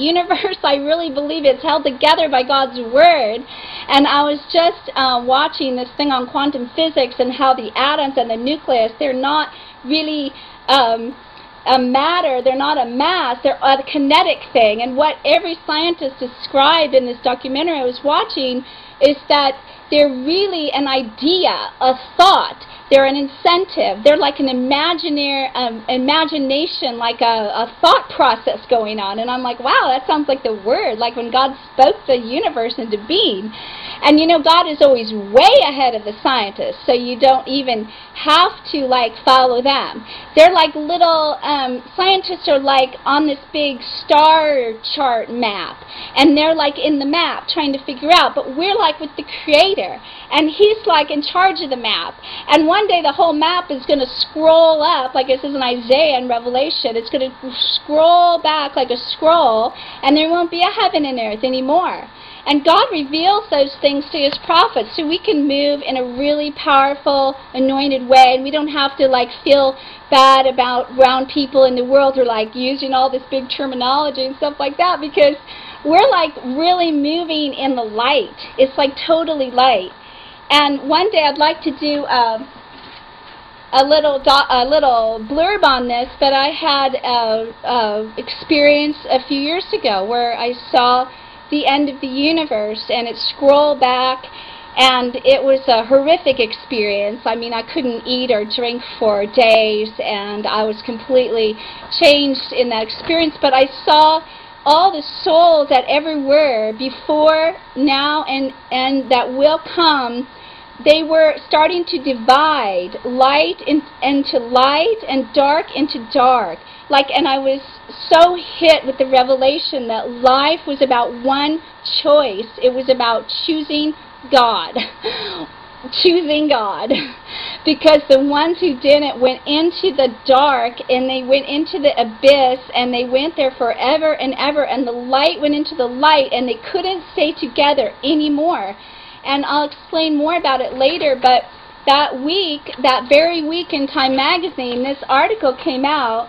universe, I really believe it's held together by God's Word. And I was just watching this thing on quantum physics and how the atoms and the nucleus, they're not really a matter, they're not a mass, they're a kinetic thing. And what every scientist described in this documentary I was watching is that they're really an idea, a thought. They're an incentive. They're like an imagination, like a thought process going on. And I'm like, wow, that sounds like the Word, like when God spoke the universe into being. And you know, God is always way ahead of the scientists, so you don't even have to like follow them. They're like little, scientists are like on this big star chart map, and they're like in the map trying to figure out, but we're like with the Creator, and He's like in charge of the map. And one day the whole map is going to scroll up, like it says in Isaiah and Revelation, it's going to scroll back like a scroll, and there won't be a heaven and earth anymore. And God reveals those things to His prophets so we can move in a really powerful, anointed way, and we don't have to like feel bad about around people in the world who are like using all this big terminology and stuff like that, because we're like really moving in the light. It's like totally light. And one day I'd like to do a little blurb on this, but I had a experience a few years ago where I saw the end of the universe, and it scrolled back, and it was a horrific experience. I mean, I couldn't eat or drink for days, and I was completely changed in that experience. But I saw all the souls that ever were before, now, and that will come. They were starting to divide light into light and dark into dark. And I was so hit with the revelation that life was about one choice. It was about choosing God. Choosing God. Because the ones who didn't went into the dark, and they went into the abyss, and they went there forever and ever, and the light went into the light, and they couldn't stay together anymore. And I'll explain more about it later, but that week, that very week in Time magazine, this article came out,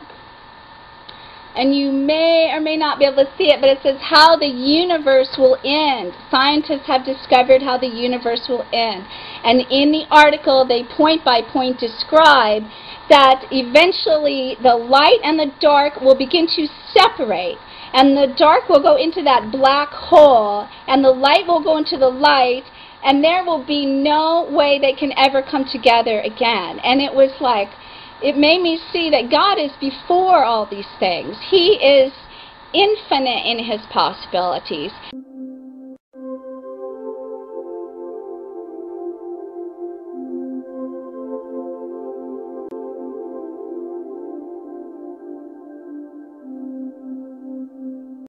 and you may or may not be able to see it, but it says how the universe will end. Scientists have discovered how the universe will end. And in the article, they point by point describe that eventually the light and the dark will begin to separate. And the dark will go into that black hole, and the light will go into the light, and there will be no way they can ever come together again. And it was like, it made me see that God is before all these things. He is infinite in His possibilities.